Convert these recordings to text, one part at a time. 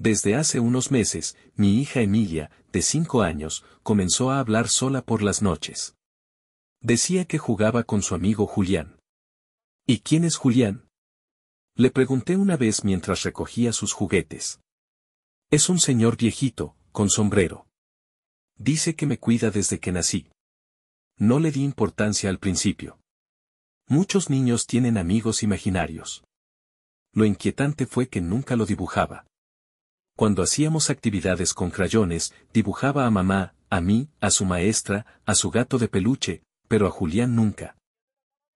Desde hace unos meses, mi hija Emilia, de 5 años, comenzó a hablar sola por las noches. Decía que jugaba con su amigo Julián. ¿Y quién es Julián? Le pregunté una vez mientras recogía sus juguetes. Es un señor viejito, con sombrero. Dice que me cuida desde que nací. No le di importancia al principio. Muchos niños tienen amigos imaginarios. Lo inquietante fue que nunca lo dibujaba. Cuando hacíamos actividades con crayones, dibujaba a mamá, a mí, a su maestra, a su gato de peluche, pero a Julián nunca.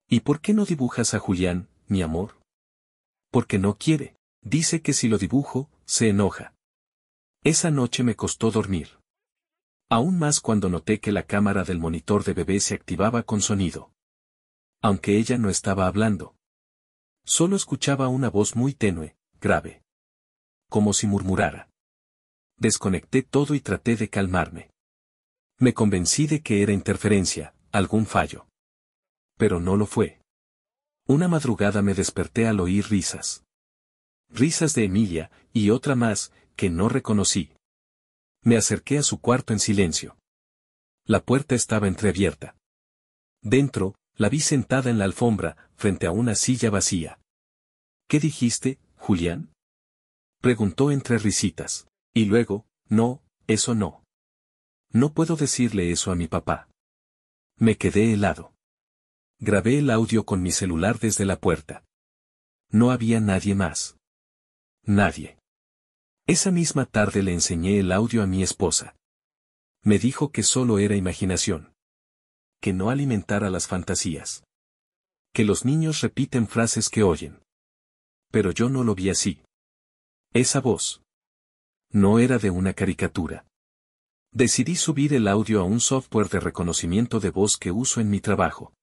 ¿Y por qué no dibujas a Julián, mi amor? Porque no quiere. Dice que si lo dibujo, se enoja. Esa noche me costó dormir. Aún más cuando noté que la cámara del monitor de bebé se activaba con sonido. Aunque ella no estaba hablando. Solo escuchaba una voz muy tenue, grave. Como si murmurara. Desconecté todo y traté de calmarme. Me convencí de que era interferencia, algún fallo. Pero no lo fue. Una madrugada me desperté al oír risas. Risas de Emilia, y otra más, que no reconocí. Me acerqué a su cuarto en silencio. La puerta estaba entreabierta. Dentro, la vi sentada en la alfombra, frente a una silla vacía. ¿Qué dijiste, Julián? Preguntó entre risitas. Y luego, no, eso no. No puedo decirle eso a mi papá. Me quedé helado. Grabé el audio con mi celular desde la puerta. No había nadie más. Nadie. Esa misma tarde le enseñé el audio a mi esposa. Me dijo que solo era imaginación. Que no alimentara las fantasías. Que los niños repiten frases que oyen. Pero yo no lo vi así. Esa voz. No era de una caricatura. Decidí subir el audio a un software de reconocimiento de voz que uso en mi trabajo.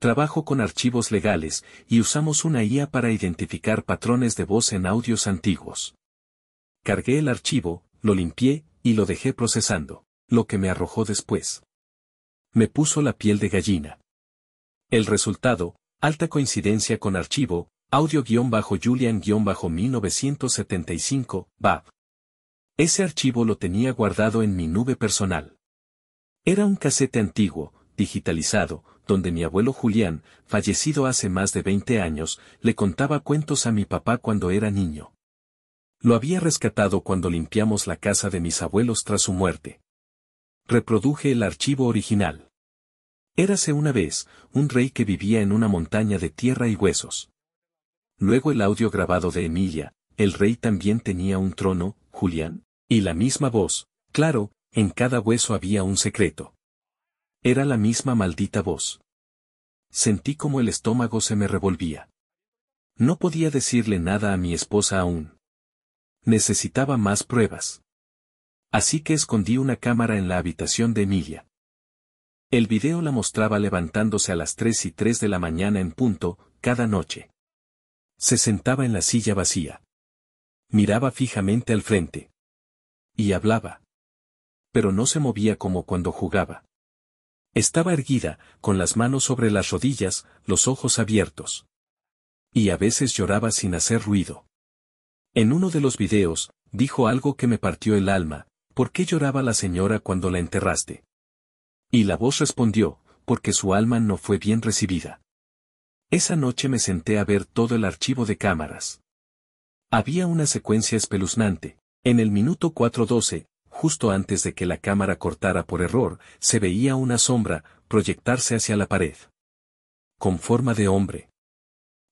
Trabajo con archivos legales, y usamos una IA para identificar patrones de voz en audios antiguos. Cargué el archivo, lo limpié, y lo dejé procesando, lo que me arrojó después. Me puso la piel de gallina. El resultado, alta coincidencia con archivo, audio-Julian-1975, BAV. Ese archivo lo tenía guardado en mi nube personal. Era un casete antiguo, digitalizado, donde mi abuelo Julián, fallecido hace más de 20 años, le contaba cuentos a mi papá cuando era niño. Lo había rescatado cuando limpiamos la casa de mis abuelos tras su muerte. Reproduje el archivo original. Érase una vez, un rey que vivía en una montaña de tierra y huesos. Luego el audio grabado de Emilia, el rey también tenía un trono, Julián, y la misma voz, claro, en cada hueso había un secreto. Era la misma maldita voz. Sentí como el estómago se me revolvía. No podía decirle nada a mi esposa aún. Necesitaba más pruebas. Así que escondí una cámara en la habitación de Emilia. El video la mostraba levantándose a las 3:03 de la mañana en punto, cada noche. Se sentaba en la silla vacía. Miraba fijamente al frente. Y hablaba. Pero no se movía como cuando jugaba. Estaba erguida, con las manos sobre las rodillas, los ojos abiertos. Y a veces lloraba sin hacer ruido. En uno de los videos, dijo algo que me partió el alma: ¿por qué lloraba la señora cuando la enterraste? Y la voz respondió: porque su alma no fue bien recibida. Esa noche me senté a ver todo el archivo de cámaras. Había una secuencia espeluznante. En el minuto 4:12, justo antes de que la cámara cortara por error, se veía una sombra proyectarse hacia la pared. Con forma de hombre.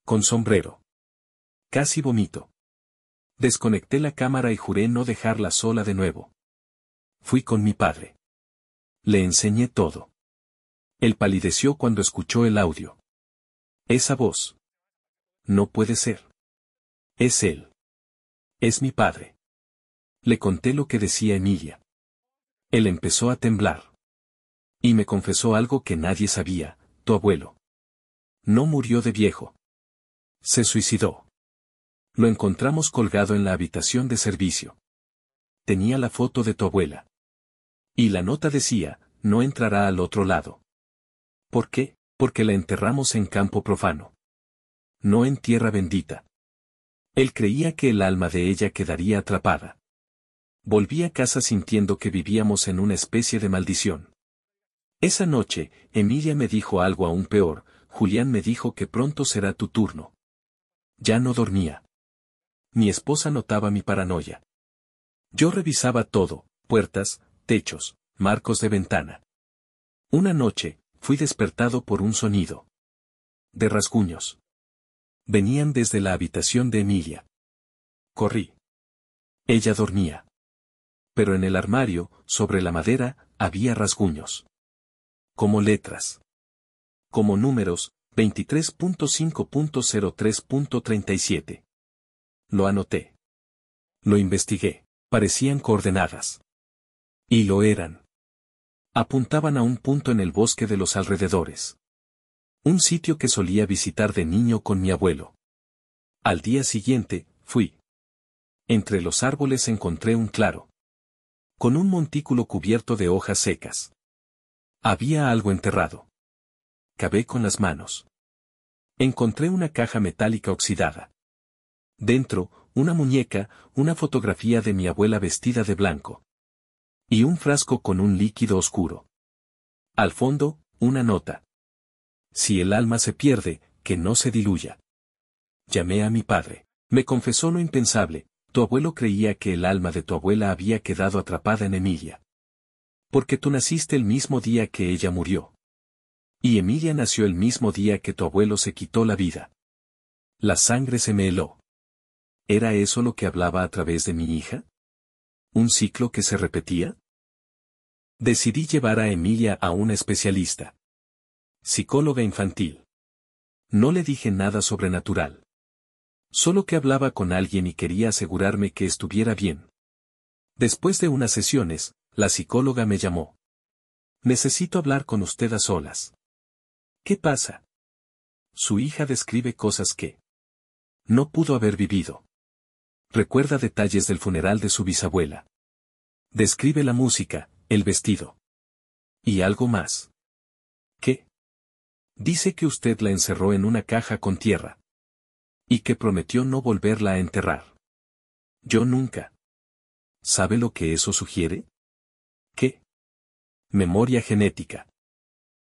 Con sombrero. Casi vomito. Desconecté la cámara y juré no dejarla sola de nuevo. Fui con mi padre. Le enseñé todo. Él palideció cuando escuchó el audio. Esa voz. No puede ser. Es él. Es mi padre. Le conté lo que decía Emilia. Él empezó a temblar. Y me confesó algo que nadie sabía: tu abuelo no murió de viejo. Se suicidó. Lo encontramos colgado en la habitación de servicio. Tenía la foto de tu abuela. Y la nota decía: no entrará al otro lado. ¿Por qué? Porque la enterramos en campo profano. No en tierra bendita. Él creía que el alma de ella quedaría atrapada. Volví a casa sintiendo que vivíamos en una especie de maldición. Esa noche, Emilia me dijo algo aún peor: Julián me dijo que pronto será tu turno. Ya no dormía. Mi esposa notaba mi paranoia. Yo revisaba todo: puertas, techos, marcos de ventana. Una noche, fui despertado por un sonido de rasguños. Venían desde la habitación de Emilia. Corrí. Ella dormía. Pero en el armario, sobre la madera, había rasguños. Como letras. Como números: 23.5.03.37. Lo anoté. Lo investigué. Parecían coordenadas. Y lo eran. Apuntaban a un punto en el bosque de los alrededores. Un sitio que solía visitar de niño con mi abuelo. Al día siguiente, fui. Entre los árboles encontré un claro. Con un montículo cubierto de hojas secas. Había algo enterrado. Cavé con las manos. Encontré una caja metálica oxidada. Dentro, una muñeca, una fotografía de mi abuela vestida de blanco. Y un frasco con un líquido oscuro. Al fondo, una nota. Si el alma se pierde, que no se diluya. Llamé a mi padre. Me confesó lo impensable: tu abuelo creía que el alma de tu abuela había quedado atrapada en Emilia. Porque tú naciste el mismo día que ella murió. Y Emilia nació el mismo día que tu abuelo se quitó la vida. La sangre se me heló. ¿Era eso lo que hablaba a través de mi hija? ¿Un ciclo que se repetía? Decidí llevar a Emilia a una especialista. Psicóloga infantil. No le dije nada sobrenatural. Solo que hablaba con alguien y quería asegurarme que estuviera bien. Después de unas sesiones, la psicóloga me llamó. Necesito hablar con usted a solas. ¿Qué pasa? Su hija describe cosas que no pudo haber vivido. Recuerda detalles del funeral de su bisabuela. Describe la música, el vestido. Y algo más. ¿Qué? Dice que usted la encerró en una caja con tierra. Y que prometió no volverla a enterrar. Yo nunca. ¿Sabe lo que eso sugiere? ¿Qué? Memoria genética.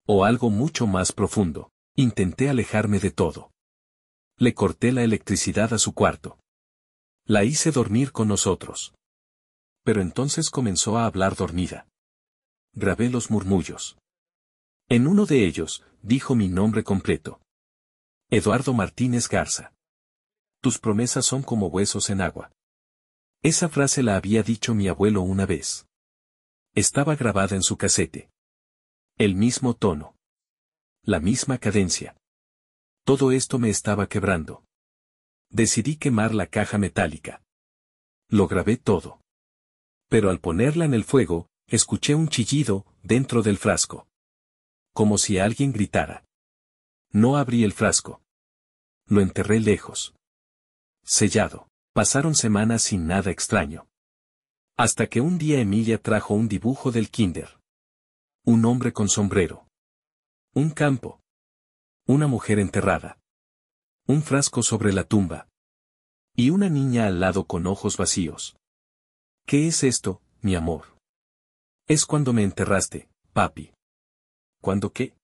O algo mucho más profundo. Intenté alejarme de todo. Le corté la electricidad a su cuarto. La hice dormir con nosotros. Pero entonces comenzó a hablar dormida. Grabé los murmullos. En uno de ellos, dijo mi nombre completo. Eduardo Martínez Garza. Tus promesas son como huesos en agua. Esa frase la había dicho mi abuelo una vez. Estaba grabada en su casete. El mismo tono. La misma cadencia. Todo esto me estaba quebrando. Decidí quemar la caja metálica. Lo grabé todo. Pero al ponerla en el fuego, escuché un chillido dentro del frasco. Como si alguien gritara. No abrí el frasco. Lo enterré lejos. Sellado. Pasaron semanas sin nada extraño. Hasta que un día Emilia trajo un dibujo del kinder. Un hombre con sombrero. Un campo. Una mujer enterrada. Un frasco sobre la tumba. Y una niña al lado con ojos vacíos. ¿Qué es esto, mi amor? Es cuando me enterraste, papi. ¿Cuándo qué?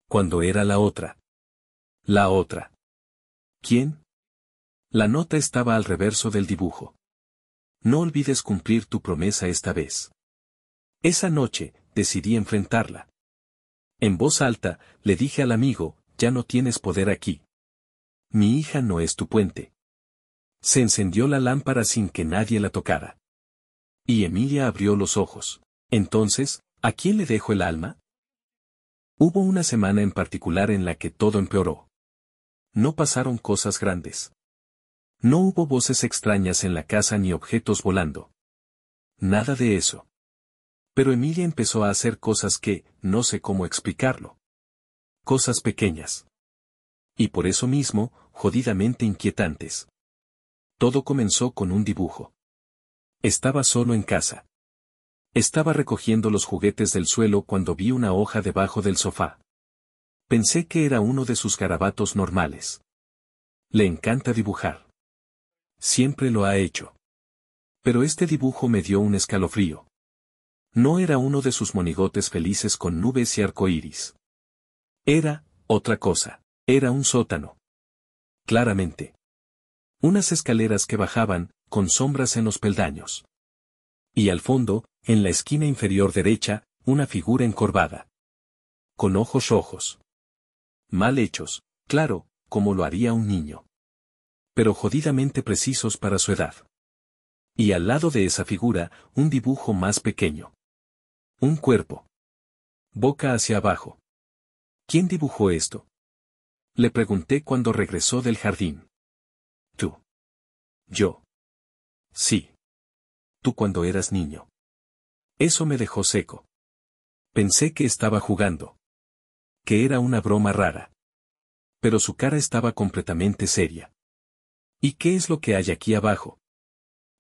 Cuando era la otra. La otra. ¿Quién? La nota estaba al reverso del dibujo. No olvides cumplir tu promesa esta vez. Esa noche, decidí enfrentarla. En voz alta, le dije al amigo: ya no tienes poder aquí. Mi hija no es tu puente. Se encendió la lámpara sin que nadie la tocara. Y Emilia abrió los ojos. Entonces, ¿a quién le dejo el alma? Hubo una semana en particular en la que todo empeoró. No pasaron cosas grandes. No hubo voces extrañas en la casa ni objetos volando. Nada de eso. Pero Emilia empezó a hacer cosas que, no sé cómo explicarlo. Cosas pequeñas. Y por eso mismo, jodidamente inquietantes. Todo comenzó con un dibujo. Estaba solo en casa. Estaba recogiendo los juguetes del suelo cuando vi una hoja debajo del sofá. Pensé que era uno de sus garabatos normales. Le encanta dibujar. Siempre lo ha hecho. Pero este dibujo me dio un escalofrío. No era uno de sus monigotes felices con nubes y arcoíris. Era otra cosa. Era un sótano. Claramente. Unas escaleras que bajaban, con sombras en los peldaños. Y al fondo, en la esquina inferior derecha, una figura encorvada. Con ojos rojos. Mal hechos, claro, como lo haría un niño. Pero jodidamente precisos para su edad. Y al lado de esa figura, un dibujo más pequeño. Un cuerpo. Boca hacia abajo. ¿Quién dibujó esto? Le pregunté cuando regresó del jardín. Tú. Yo. Sí. Tú cuando eras niño. Eso me dejó seco. Pensé que estaba jugando. Que era una broma rara. Pero su cara estaba completamente seria. ¿Y qué es lo que hay aquí abajo?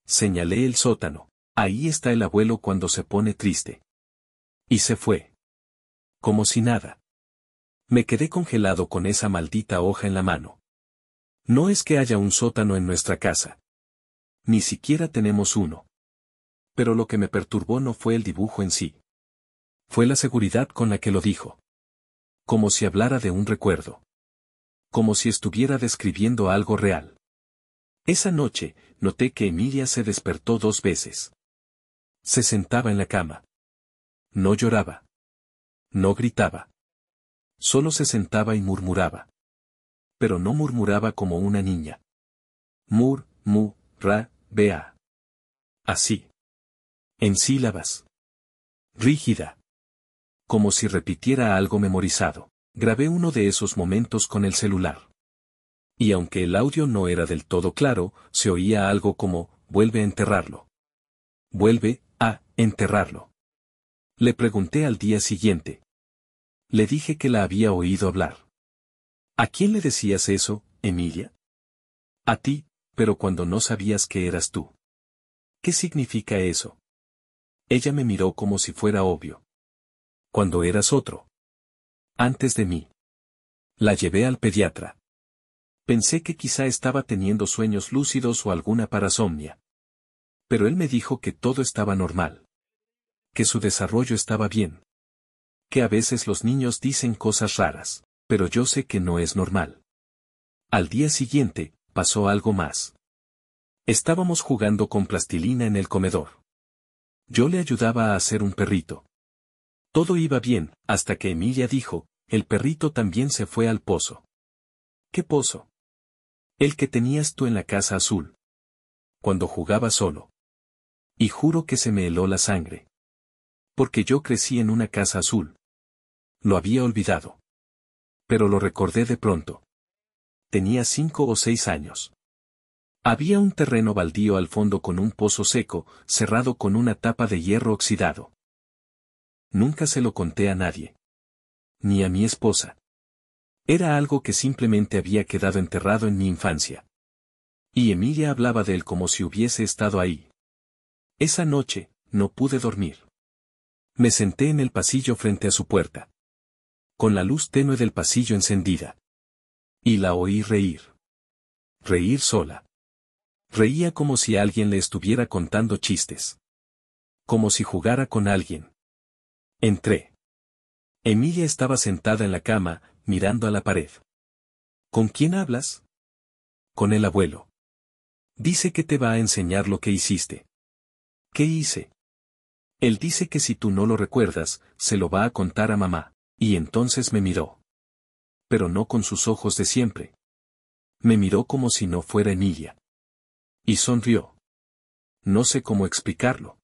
Señalé el sótano. Ahí está el abuelo cuando se pone triste. Y se fue. Como si nada. Me quedé congelado con esa maldita hoja en la mano. No es que haya un sótano en nuestra casa. Ni siquiera tenemos uno. Pero lo que me perturbó no fue el dibujo en sí. Fue la seguridad con la que lo dijo. Como si hablara de un recuerdo. Como si estuviera describiendo algo real. Esa noche, noté que Emilia se despertó 2 veces. Se sentaba en la cama. No lloraba. No gritaba. Solo se sentaba y murmuraba. Pero no murmuraba como una niña. Mur, mu, ra, bea. Así. En sílabas. Rígida. Como si repitiera algo memorizado. Grabé uno de esos momentos con el celular. Y aunque el audio no era del todo claro, se oía algo como, vuelve a enterrarlo. Vuelve a enterrarlo. Le pregunté al día siguiente. Le dije que la había oído hablar. ¿A quién le decías eso, Emilia? A ti, pero cuando no sabías que eras tú. ¿Qué significa eso? Ella me miró como si fuera obvio. Cuando eras otro. Antes de mí. La llevé al pediatra. Pensé que quizá estaba teniendo sueños lúcidos o alguna parasomnia. Pero él me dijo que todo estaba normal. Que su desarrollo estaba bien. Que a veces los niños dicen cosas raras, pero yo sé que no es normal. Al día siguiente, pasó algo más. Estábamos jugando con plastilina en el comedor. Yo le ayudaba a hacer un perrito. Todo iba bien, hasta que Emilia dijo, el perrito también se fue al pozo. ¿Qué pozo? El que tenías tú en la casa azul. Cuando jugaba solo. Y juro que se me heló la sangre. Porque yo crecí en una casa azul. Lo había olvidado. Pero lo recordé de pronto. Tenía 5 o 6 años. Había un terreno baldío al fondo con un pozo seco, cerrado con una tapa de hierro oxidado. Nunca se lo conté a nadie. Ni a mi esposa. Era algo que simplemente había quedado enterrado en mi infancia. Y Emilia hablaba de él como si hubiese estado ahí. Esa noche, no pude dormir. Me senté en el pasillo frente a su puerta. Con la luz tenue del pasillo encendida. Y la oí reír. Reír sola. Reía como si alguien le estuviera contando chistes. Como si jugara con alguien. Entré. Emilia estaba sentada en la cama, mirando a la pared. ¿Con quién hablas? Con el abuelo. Dice que te va a enseñar lo que hiciste. ¿Qué hice? Él dice que si tú no lo recuerdas, se lo va a contar a mamá, y entonces me miró. Pero no con sus ojos de siempre. Me miró como si no fuera Emilia. Y sonrió. No sé cómo explicarlo.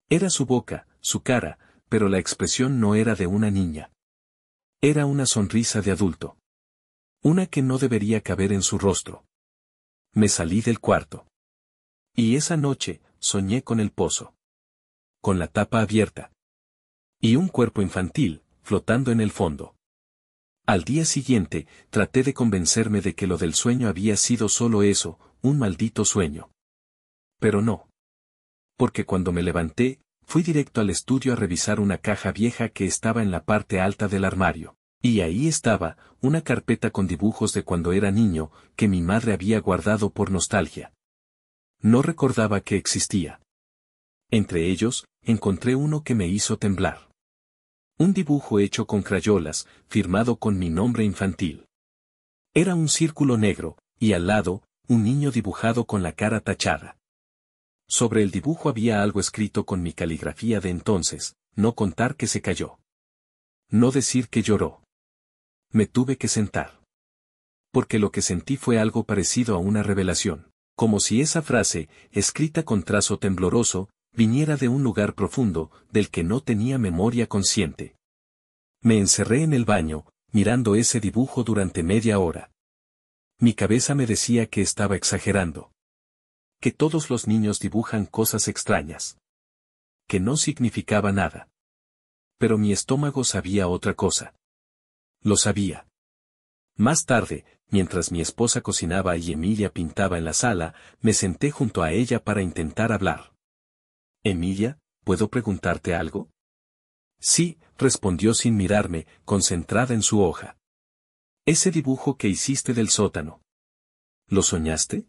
Era su boca, su cara, pero la expresión no era de una niña. Era una sonrisa de adulto. Una que no debería caber en su rostro. Me salí del cuarto. Y esa noche, soñé con el pozo. Con la tapa abierta. Y un cuerpo infantil, flotando en el fondo. Al día siguiente, traté de convencerme de que lo del sueño había sido solo eso, un maldito sueño. Pero no. Porque cuando me levanté, fui directo al estudio a revisar una caja vieja que estaba en la parte alta del armario. Y ahí estaba, una carpeta con dibujos de cuando era niño, que mi madre había guardado por nostalgia. No recordaba que existía. Entre ellos, encontré uno que me hizo temblar. Un dibujo hecho con crayolas, firmado con mi nombre infantil. Era un círculo negro, y al lado, un niño dibujado con la cara tachada. Sobre el dibujo había algo escrito con mi caligrafía de entonces, no contar que se cayó. No decir que lloró. Me tuve que sentar. Porque lo que sentí fue algo parecido a una revelación, como si esa frase, escrita con trazo tembloroso, viniera de un lugar profundo, del que no tenía memoria consciente. Me encerré en el baño, mirando ese dibujo durante media hora. Mi cabeza me decía que estaba exagerando. Que todos los niños dibujan cosas extrañas. Que no significaba nada. Pero mi estómago sabía otra cosa. Lo sabía. Más tarde, mientras mi esposa cocinaba y Emilia pintaba en la sala, me senté junto a ella para intentar hablar. Emilia, ¿puedo preguntarte algo? Sí, respondió sin mirarme, concentrada en su hoja. Ese dibujo que hiciste del sótano. ¿Lo soñaste?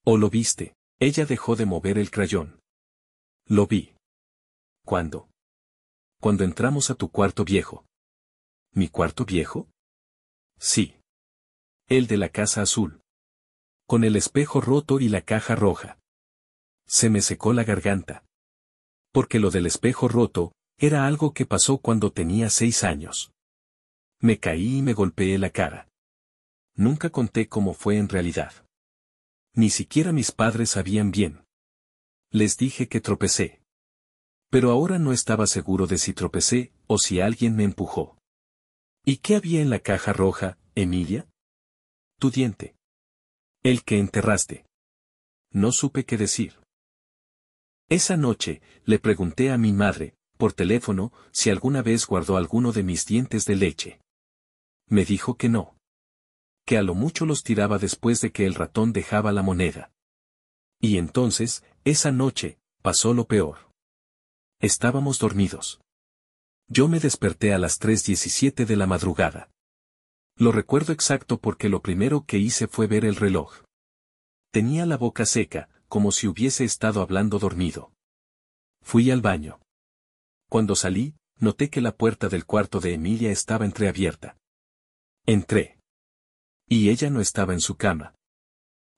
¿O lo viste? Ella dejó de mover el crayón. Lo vi. ¿Cuándo? Cuando entramos a tu cuarto viejo. ¿Mi cuarto viejo? Sí. El de la casa azul. Con el espejo roto y la caja roja. Se me secó la garganta. Porque lo del espejo roto, era algo que pasó cuando tenía 6 años. Me caí y me golpeé la cara. Nunca conté cómo fue en realidad. Ni siquiera mis padres sabían bien. Les dije que tropecé. Pero ahora no estaba seguro de si tropecé, o si alguien me empujó. ¿Y qué había en la caja roja, Emilia? Tu diente. El que enterraste. No supe qué decir. Esa noche, le pregunté a mi madre, por teléfono, si alguna vez guardó alguno de mis dientes de leche. Me dijo que no. Que a lo mucho los tiraba después de que el ratón dejaba la moneda. Y entonces, esa noche, pasó lo peor. Estábamos dormidos. Yo me desperté a las 3:17 de la madrugada. Lo recuerdo exacto porque lo primero que hice fue ver el reloj. Tenía la boca seca, como si hubiese estado hablando dormido. Fui al baño. Cuando salí, noté que la puerta del cuarto de Emilia estaba entreabierta. Entré. Y ella no estaba en su cama.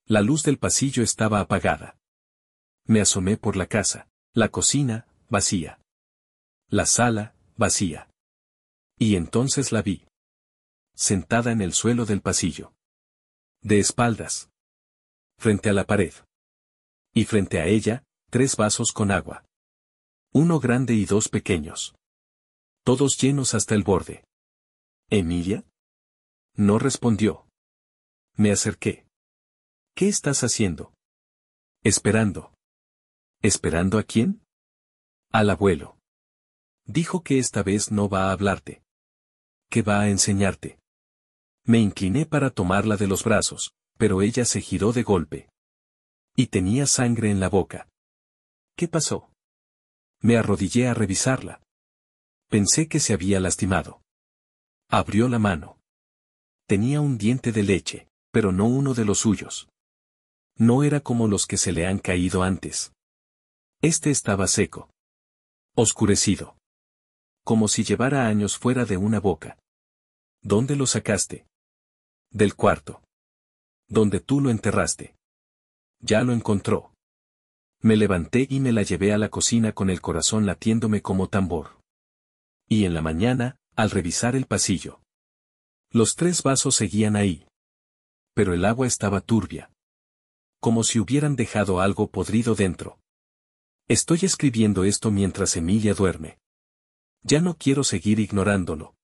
La luz del pasillo estaba apagada. Me asomé por la casa. La cocina, vacía. La sala, vacía. Y entonces la vi. Sentada en el suelo del pasillo. De espaldas. Frente a la pared. Y frente a ella, 3 vasos con agua. Uno grande y 2 pequeños. Todos llenos hasta el borde. ¿Emilia? No respondió. Me acerqué. ¿Qué estás haciendo? Esperando. ¿Esperando a quién? Al abuelo. Dijo que esta vez no va a hablarte. Que va a enseñarte. Me incliné para tomarla de los brazos, pero ella se giró de golpe. Y tenía sangre en la boca. ¿Qué pasó? Me arrodillé a revisarla. Pensé que se había lastimado. Abrió la mano. Tenía un diente de leche, pero no uno de los suyos. No era como los que se le han caído antes. Este estaba seco. Oscurecido. Como si llevara años fuera de una boca. ¿Dónde lo sacaste? Del cuarto. Donde tú lo enterraste. Ya lo encontró. Me levanté y me la llevé a la cocina con el corazón latiéndome como tambor. Y en la mañana, al revisar el pasillo. Los 3 vasos seguían ahí. Pero el agua estaba turbia. Como si hubieran dejado algo podrido dentro. Estoy escribiendo esto mientras Emilia duerme. Ya no quiero seguir ignorándolo.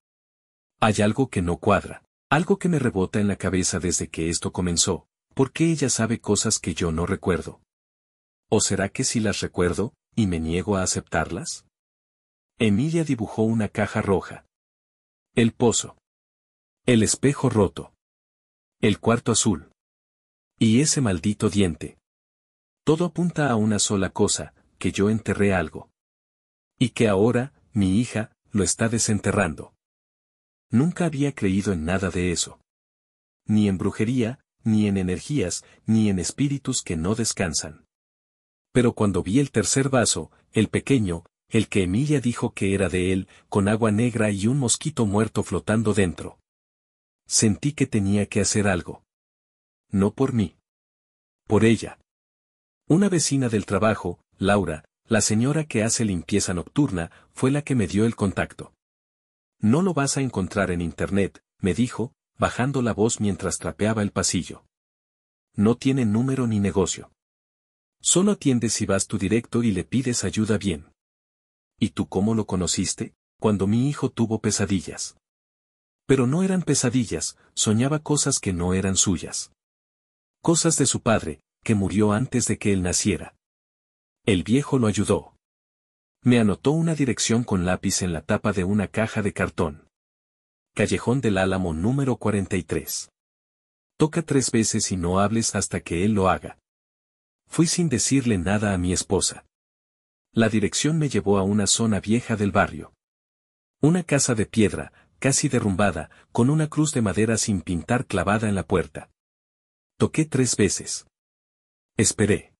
Hay algo que no cuadra, algo que me rebota en la cabeza desde que esto comenzó, porque ella sabe cosas que yo no recuerdo. ¿O será que sí las recuerdo, y me niego a aceptarlas? Emilia dibujó una caja roja. El pozo. El espejo roto. El cuarto azul. Y ese maldito diente. Todo apunta a una sola cosa, que yo enterré algo. Y que ahora, mi hija, lo está desenterrando. Nunca había creído en nada de eso. Ni en brujería, ni en energías, ni en espíritus que no descansan. Pero cuando vi el tercer vaso, el pequeño, el que Emilia dijo que era de él, con agua negra y un mosquito muerto flotando dentro, sentí que tenía que hacer algo. No por mí. Por ella. Una vecina del trabajo, Laura, la señora que hace limpieza nocturna, fue la que me dio el contacto. No lo vas a encontrar en internet, me dijo, bajando la voz mientras trapeaba el pasillo. No tiene número ni negocio. Solo atiende si vas tú directo y le pides ayuda bien. ¿Y tú cómo lo conociste? Cuando mi hijo tuvo pesadillas. Pero no eran pesadillas, soñaba cosas que no eran suyas. Cosas de su padre, que murió antes de que él naciera. El viejo lo ayudó. Me anotó una dirección con lápiz en la tapa de una caja de cartón. Callejón del Álamo número 43. Toca 3 veces y no hables hasta que él lo haga. Fui sin decirle nada a mi esposa. La dirección me llevó a una zona vieja del barrio. Una casa de piedra, casi derrumbada, con una cruz de madera sin pintar clavada en la puerta. Toqué 3 veces. Esperé.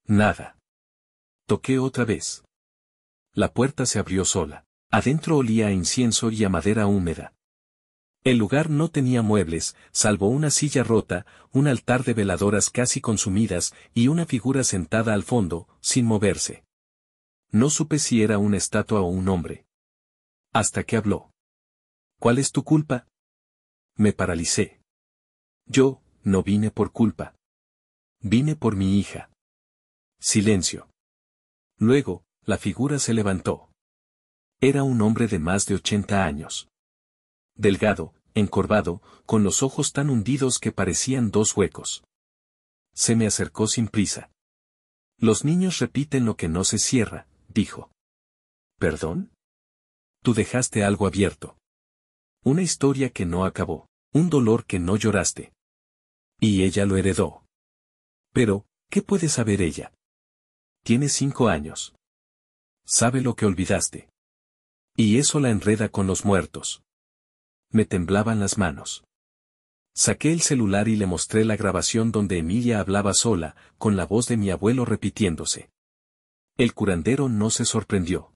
Nada. Toqué otra vez. La puerta se abrió sola. Adentro olía a incienso y a madera húmeda. El lugar no tenía muebles, salvo una silla rota, un altar de veladoras casi consumidas y una figura sentada al fondo, sin moverse. No supe si era una estatua o un hombre. Hasta que habló. ¿Cuál es tu culpa? Me paralicé. Yo, no vine por culpa. Vine por mi hija. Silencio. Luego, la figura se levantó. Era un hombre de más de 80 años. Delgado, encorvado, con los ojos tan hundidos que parecían 2 huecos. Se me acercó sin prisa. Los niños repiten lo que no se cierra, dijo. ¿Perdón? Tú dejaste algo abierto. Una historia que no acabó, un dolor que no lloraste. Y ella lo heredó. Pero, ¿qué puede saber ella? Tiene 5 años. Sabe lo que olvidaste. Y eso la enreda con los muertos. Me temblaban las manos. Saqué el celular y le mostré la grabación donde Emilia hablaba sola, con la voz de mi abuelo repitiéndose. El curandero no se sorprendió.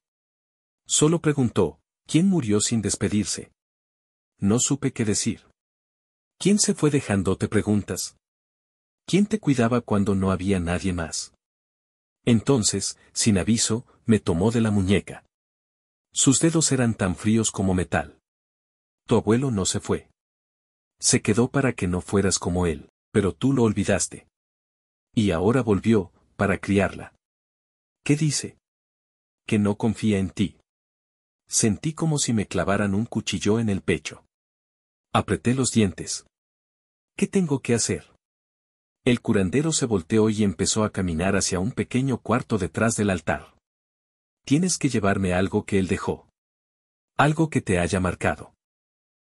Solo preguntó, ¿quién murió sin despedirse? No supe qué decir. ¿Quién se fue dejándote preguntas? ¿Quién te cuidaba cuando no había nadie más? Entonces, sin aviso, me tomó de la muñeca. Sus dedos eran tan fríos como metal. Tu abuelo no se fue. Se quedó para que no fueras como él, pero tú lo olvidaste. Y ahora volvió, para criarla. ¿Qué dice? Que no confía en ti. Sentí como si me clavaran un cuchillo en el pecho. Apreté los dientes. ¿Qué tengo que hacer? El curandero se volteó y empezó a caminar hacia un pequeño cuarto detrás del altar. Tienes que llevarme algo que él dejó. Algo que te haya marcado.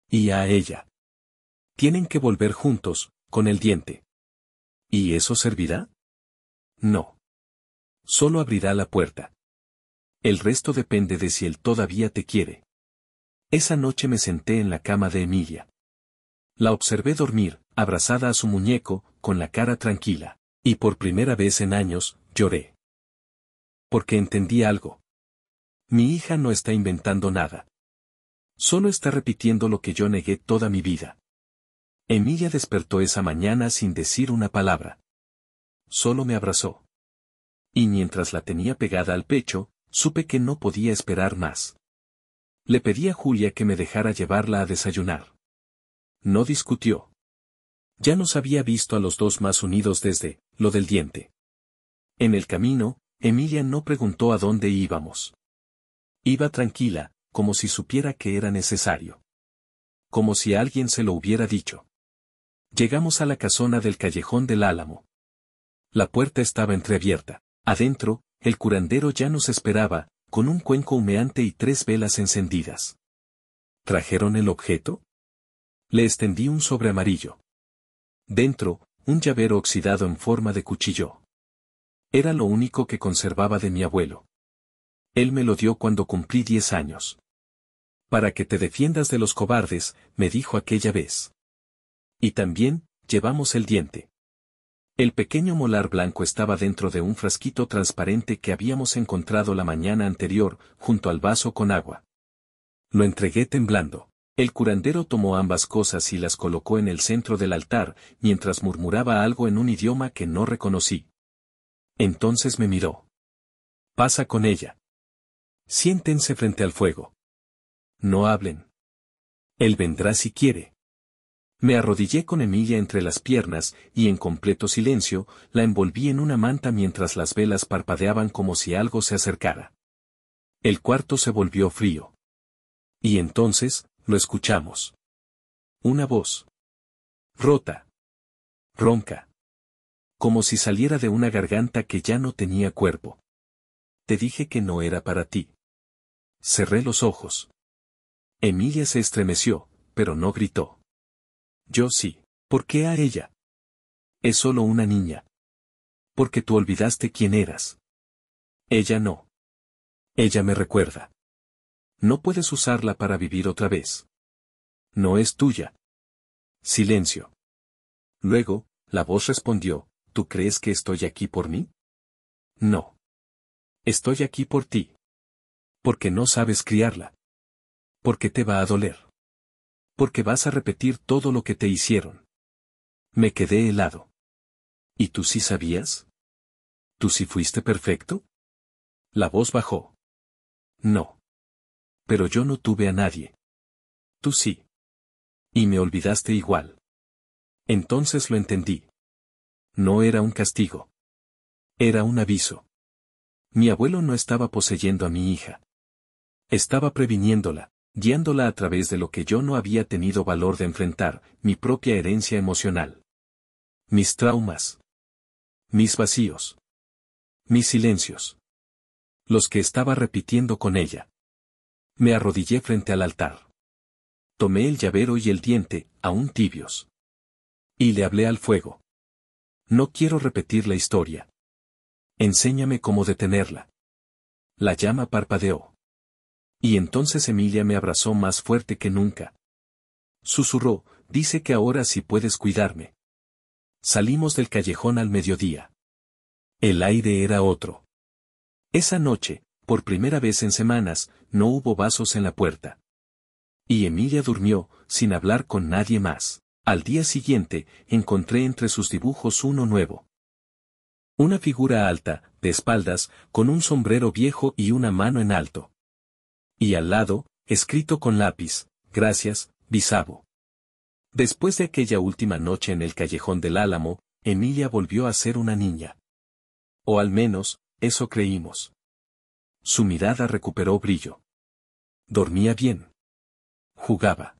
Y a ella. Tienen que volver juntos, con el diente. ¿Y eso servirá? No. Solo abrirá la puerta. El resto depende de si él todavía te quiere. Esa noche me senté en la cama de Emilia. La observé dormir, abrazada a su muñeco, con la cara tranquila, y por primera vez en años, lloré. Porque entendí algo. Mi hija no está inventando nada. Solo está repitiendo lo que yo negué toda mi vida. Emilia despertó esa mañana sin decir una palabra. Solo me abrazó. Y mientras la tenía pegada al pecho, supe que no podía esperar más. Le pedí a Julia que me dejara llevarla a desayunar. No discutió. Ya nos había visto a los dos más unidos desde lo del diente. En el camino, Emilia no preguntó a dónde íbamos. Iba tranquila, como si supiera que era necesario. Como si alguien se lo hubiera dicho. Llegamos a la casona del Callejón del Álamo. La puerta estaba entreabierta. Adentro, el curandero ya nos esperaba, con un cuenco humeante y 3 velas encendidas. ¿Trajeron el objeto? Le extendí un sobre amarillo. Dentro, un llavero oxidado en forma de cuchillo. Era lo único que conservaba de mi abuelo. Él me lo dio cuando cumplí 10 años. Para que te defiendas de los cobardes, me dijo aquella vez. Y también, llevamos el diente. El pequeño molar blanco estaba dentro de un frasquito transparente que habíamos encontrado la mañana anterior, junto al vaso con agua. Lo entregué temblando. El curandero tomó ambas cosas y las colocó en el centro del altar, mientras murmuraba algo en un idioma que no reconocí. Entonces me miró. Pasa con ella. Siéntense frente al fuego. No hablen. Él vendrá si quiere. Me arrodillé con Emilia entre las piernas y en completo silencio, la envolví en una manta mientras las velas parpadeaban como si algo se acercara. El cuarto se volvió frío. Y entonces, lo escuchamos. Una voz. Rota. Ronca. Como si saliera de una garganta que ya no tenía cuerpo. Te dije que no era para ti. Cerré los ojos. Emilia se estremeció, pero no gritó. Yo sí. ¿Por qué a ella? Es solo una niña. Porque tú olvidaste quién eras. Ella no. Ella me recuerda. No puedes usarla para vivir otra vez. No es tuya. Silencio. Luego, la voz respondió, ¿tú crees que estoy aquí por mí? No. Estoy aquí por ti. Porque no sabes criarla. Porque te va a doler. Porque vas a repetir todo lo que te hicieron. Me quedé helado. ¿Y tú sí sabías? ¿Tú sí fuiste perfecto? La voz bajó. No. Pero yo no tuve a nadie. Tú sí. Y me olvidaste igual. Entonces lo entendí. No era un castigo. Era un aviso. Mi abuelo no estaba poseyendo a mi hija. Estaba previniéndola, guiándola a través de lo que yo no había tenido valor de enfrentar, mi propia herencia emocional. Mis traumas. Mis vacíos. Mis silencios. Los que estaba repitiendo con ella. Me arrodillé frente al altar. Tomé el llavero y el diente, aún tibios. Y le hablé al fuego. No quiero repetir la historia. Enséñame cómo detenerla. La llama parpadeó. Y entonces Emilia me abrazó más fuerte que nunca. Susurró, dice que ahora sí puedes cuidarme. Salimos del callejón al mediodía. El aire era otro. Esa noche, por primera vez en semanas, no hubo vasos en la puerta. Y Emilia durmió, sin hablar con nadie más. Al día siguiente, encontré entre sus dibujos uno nuevo. Una figura alta, de espaldas, con un sombrero viejo y una mano en alto. Y al lado, escrito con lápiz, gracias, bisabo. Después de aquella última noche en el callejón del Álamo, Emilia volvió a ser una niña. O al menos, eso creímos. Su mirada recuperó brillo. Dormía bien. Jugaba.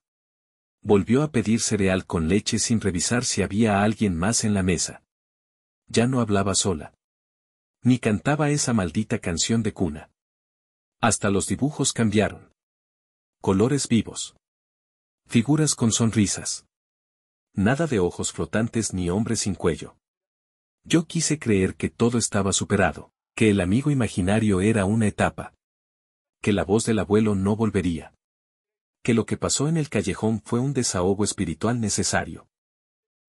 Volvió a pedir cereal con leche sin revisar si había alguien más en la mesa. Ya no hablaba sola. Ni cantaba esa maldita canción de cuna. Hasta los dibujos cambiaron. Colores vivos. Figuras con sonrisas. Nada de ojos flotantes ni hombres sin cuello. Yo quise creer que todo estaba superado, que el amigo imaginario era una etapa. Que la voz del abuelo no volvería. Que lo que pasó en el callejón fue un desahogo espiritual necesario.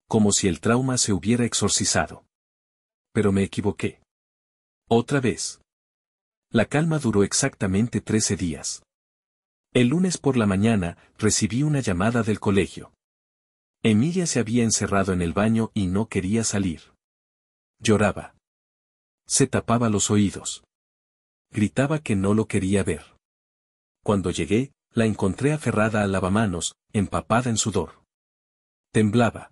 Como si el trauma se hubiera exorcizado. Pero me equivoqué. Otra vez. La calma duró exactamente 13 días. El lunes por la mañana, recibí una llamada del colegio. Emilia se había encerrado en el baño y no quería salir. Lloraba. Se tapaba los oídos. Gritaba que no lo quería ver. Cuando llegué, la encontré aferrada al lavamanos, empapada en sudor. Temblaba.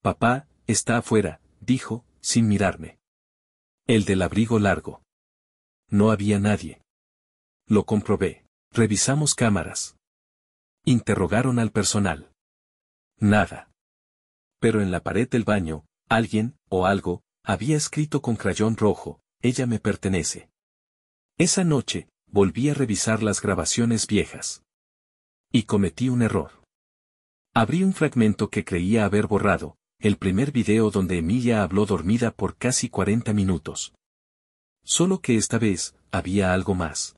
Papá, está afuera, dijo, sin mirarme. El del abrigo largo. No había nadie. Lo comprobé. Revisamos cámaras. Interrogaron al personal. Nada. Pero en la pared del baño, alguien, o algo, había escrito con crayón rojo, ella me pertenece. Esa noche, volví a revisar las grabaciones viejas. Y cometí un error. Abrí un fragmento que creía haber borrado, el primer video donde Emilia habló dormida por casi 40 minutos. Solo que esta vez, había algo más.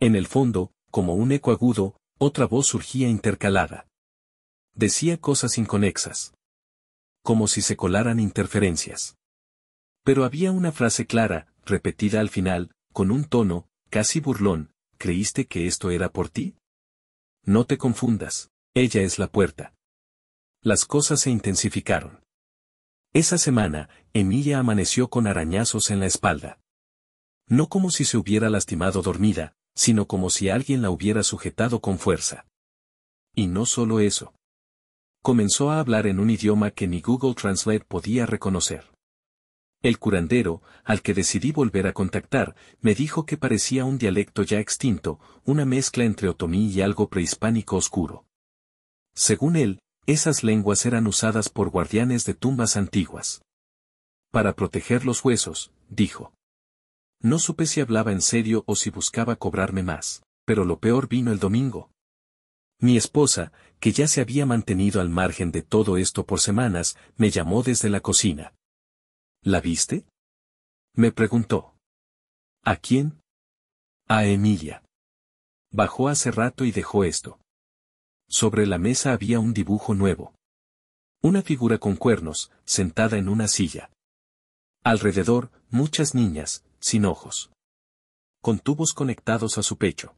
En el fondo, como un eco agudo, otra voz surgía intercalada. Decía cosas inconexas. Como si se colaran interferencias. Pero había una frase clara, repetida al final, con un tono, casi burlón: ¿creíste que esto era por ti? No te confundas, ella es la puerta. Las cosas se intensificaron. Esa semana, Emilia amaneció con arañazos en la espalda. No como si se hubiera lastimado dormida, sino como si alguien la hubiera sujetado con fuerza. Y no solo eso. Comenzó a hablar en un idioma que ni Google Translate podía reconocer. El curandero, al que decidí volver a contactar, me dijo que parecía un dialecto ya extinto, una mezcla entre otomí y algo prehispánico oscuro. Según él, esas lenguas eran usadas por guardianes de tumbas antiguas. Para proteger los huesos, dijo. No supe si hablaba en serio o si buscaba cobrarme más, pero lo peor vino el domingo. Mi esposa, que ya se había mantenido al margen de todo esto por semanas, me llamó desde la cocina. ¿La viste? Me preguntó. ¿A quién? A Emilia. Bajó hace rato y dejó esto. Sobre la mesa había un dibujo nuevo. Una figura con cuernos, sentada en una silla. Alrededor, muchas niñas, sin ojos. Con tubos conectados a su pecho.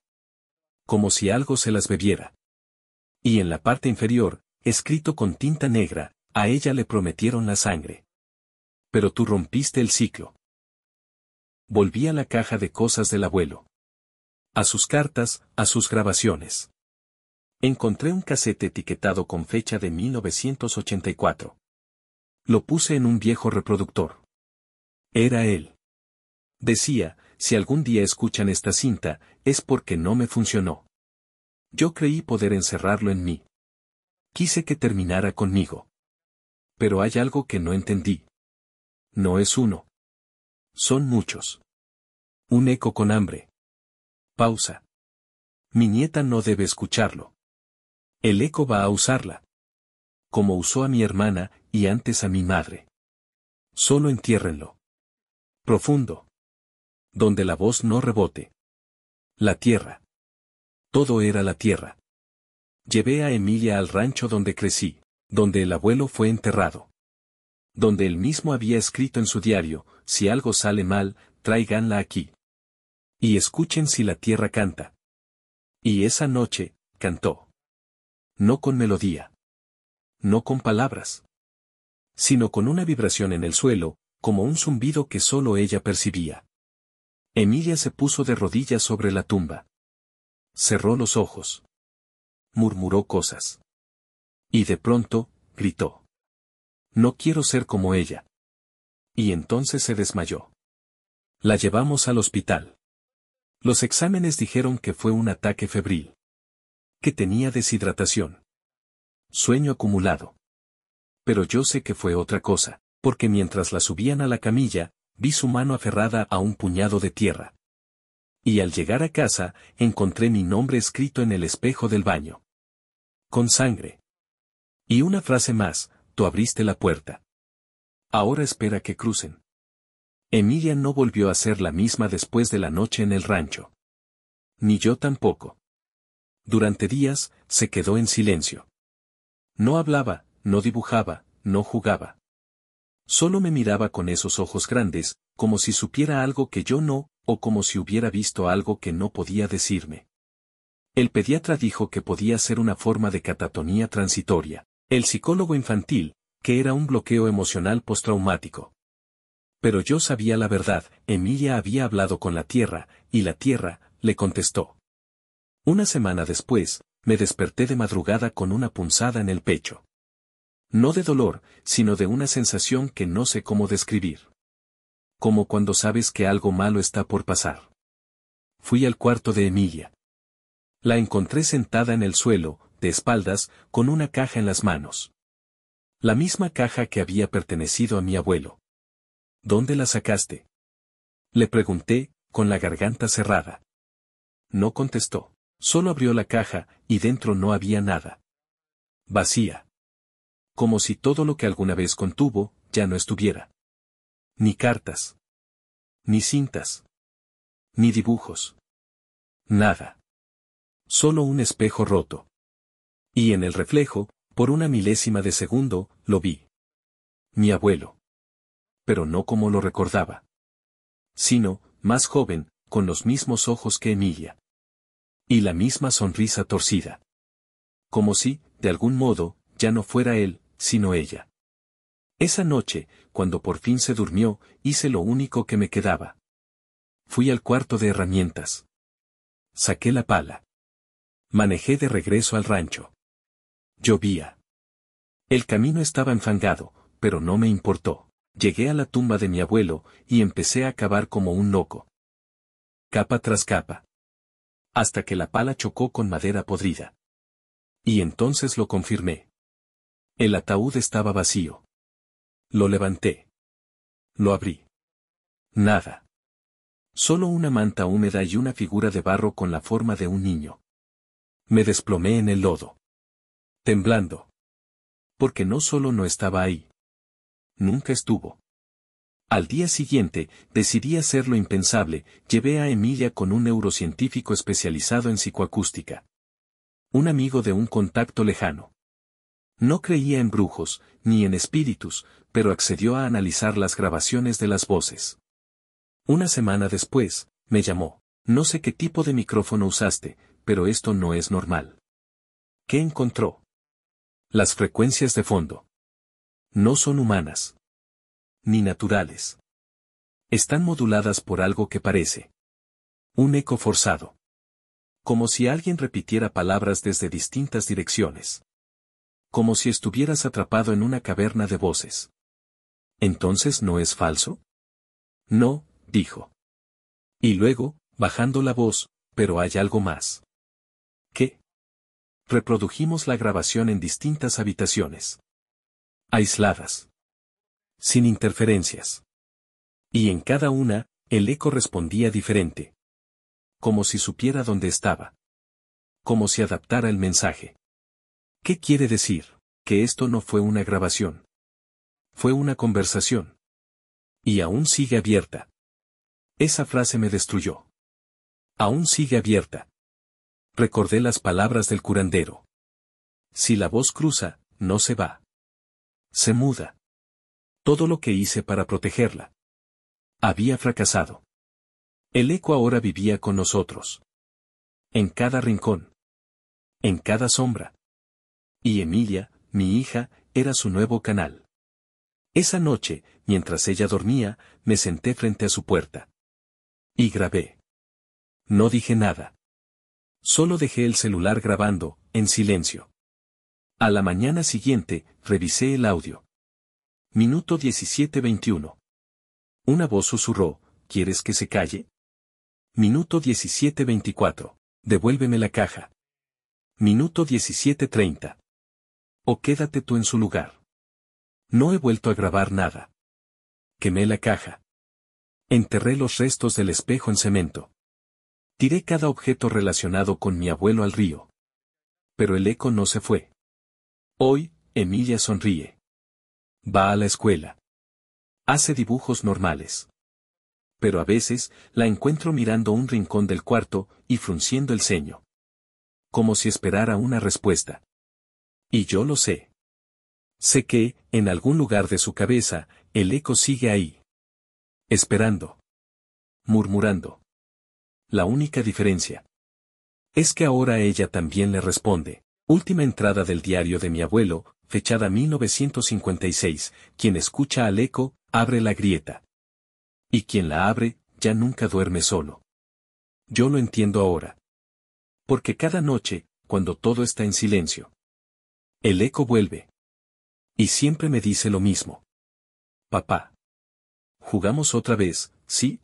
Como si algo se las bebiera. Y en la parte inferior, escrito con tinta negra: a ella le prometieron la sangre. Pero tú rompiste el ciclo. Volví a la caja de cosas del abuelo. A sus cartas, a sus grabaciones. Encontré un casete etiquetado con fecha de 1984. Lo puse en un viejo reproductor. Era él. Decía: si algún día escuchan esta cinta, es porque no me funcionó. Yo creí poder encerrarlo en mí. Quise que terminara conmigo. Pero hay algo que no entendí. No es uno. Son muchos. Un eco con hambre. Pausa. Mi nieta no debe escucharlo. El eco va a usarla. Como usó a mi hermana, y antes a mi madre. Solo entiérrenlo. Profundo. Donde la voz no rebote. La tierra. Todo era la tierra. Llevé a Emilia al rancho donde crecí, donde el abuelo fue enterrado. Donde él mismo había escrito en su diario: si algo sale mal, tráiganla aquí. Y escuchen si la tierra canta. Y esa noche, cantó. No con melodía. No con palabras. Sino con una vibración en el suelo, como un zumbido que solo ella percibía. Emilia se puso de rodillas sobre la tumba. Cerró los ojos. Murmuró cosas. Y de pronto, gritó. No quiero ser como ella. Y entonces se desmayó. La llevamos al hospital. Los exámenes dijeron que fue un ataque febril. Que tenía deshidratación. Sueño acumulado. Pero yo sé que fue otra cosa, porque mientras la subían a la camilla, vi su mano aferrada a un puñado de tierra. Y al llegar a casa, encontré mi nombre escrito en el espejo del baño. Con sangre. Y una frase más: tú abriste la puerta. Ahora espera que crucen. Emilia no volvió a ser la misma después de la noche en el rancho. Ni yo tampoco. Durante días, se quedó en silencio. No hablaba, no dibujaba, no jugaba. Solo me miraba con esos ojos grandes, como si supiera algo que yo no, o como si hubiera visto algo que no podía decirme. El pediatra dijo que podía ser una forma de catatonía transitoria. El psicólogo infantil, que era un bloqueo emocional postraumático. Pero yo sabía la verdad: Emilia había hablado con la tierra, y la tierra le contestó. Una semana después, me desperté de madrugada con una punzada en el pecho. No de dolor, sino de una sensación que no sé cómo describir. Como cuando sabes que algo malo está por pasar. Fui al cuarto de Emilia. La encontré sentada en el suelo, de espaldas, con una caja en las manos. La misma caja que había pertenecido a mi abuelo. ¿Dónde la sacaste? Le pregunté, con la garganta cerrada. No contestó. Solo abrió la caja, y dentro no había nada. Vacía. Como si todo lo que alguna vez contuvo, ya no estuviera. Ni cartas. Ni cintas. Ni dibujos. Nada. Solo un espejo roto. Y en el reflejo, por una milésima de segundo, lo vi. Mi abuelo. Pero no como lo recordaba. Sino, más joven, con los mismos ojos que Emilia. Y la misma sonrisa torcida. Como si, de algún modo, ya no fuera él, sino ella. Esa noche, cuando por fin se durmió, hice lo único que me quedaba. Fui al cuarto de herramientas. Saqué la pala. Manejé de regreso al rancho. Llovía. El camino estaba enfangado, pero no me importó. Llegué a la tumba de mi abuelo, y empecé a cavar como un loco. Capa tras capa. Hasta que la pala chocó con madera podrida. Y entonces lo confirmé. El ataúd estaba vacío. Lo levanté. Lo abrí. Nada. Solo una manta húmeda y una figura de barro con la forma de un niño. Me desplomé en el lodo. Temblando. Porque no solo no estaba ahí. Nunca estuvo. Al día siguiente, decidí hacer lo impensable, llevé a Emilia con un neurocientífico especializado en psicoacústica. Un amigo de un contacto lejano. No creía en brujos, ni en espíritus, pero accedió a analizar las grabaciones de las voces. Una semana después, me llamó. No sé qué tipo de micrófono usaste, pero esto no es normal. ¿Qué encontró? Las frecuencias de fondo. No son humanas. Ni naturales. Están moduladas por algo que parece un eco forzado. Como si alguien repitiera palabras desde distintas direcciones. Como si estuvieras atrapado en una caverna de voces. ¿Entonces no es falso? No, dijo. Y luego, bajando la voz, pero hay algo más. ¿Qué? Reprodujimos la grabación en distintas habitaciones. Aisladas. Sin interferencias. Y en cada una, el eco respondía diferente. Como si supiera dónde estaba. Como si adaptara el mensaje. ¿Qué quiere decir? Que esto no fue una grabación. Fue una conversación. Y aún sigue abierta. Esa frase me destruyó. Aún sigue abierta. Recordé las palabras del curandero. Si la voz cruza, no se va. Se muda. Todo lo que hice para protegerla había fracasado. El eco ahora vivía con nosotros. En cada rincón. En cada sombra. Y Emilia, mi hija, era su nuevo canal. Esa noche, mientras ella dormía, me senté frente a su puerta. Y grabé. No dije nada. Solo dejé el celular grabando, en silencio. A la mañana siguiente, revisé el audio. Minuto 17:21. Una voz susurró, ¿quieres que se calle? Minuto 17:24. Devuélveme la caja. Minuto 17:30. O quédate tú en su lugar. No he vuelto a grabar nada. Quemé la caja. Enterré los restos del espejo en cemento. Tiré cada objeto relacionado con mi abuelo al río. Pero el eco no se fue. Hoy, Emilia sonríe. Va a la escuela. Hace dibujos normales. Pero a veces, la encuentro mirando un rincón del cuarto, y frunciendo el ceño. Como si esperara una respuesta. Y yo lo sé. Sé que, en algún lugar de su cabeza, el eco sigue ahí. Esperando. Murmurando. La única diferencia es que ahora ella también le responde. Última entrada del diario de mi abuelo, fechada 1956, quien escucha al eco, abre la grieta. Y quien la abre, ya nunca duerme solo. Yo lo entiendo ahora. Porque cada noche, cuando todo está en silencio, el eco vuelve. Y siempre me dice lo mismo. Papá. Jugamos otra vez, ¿sí?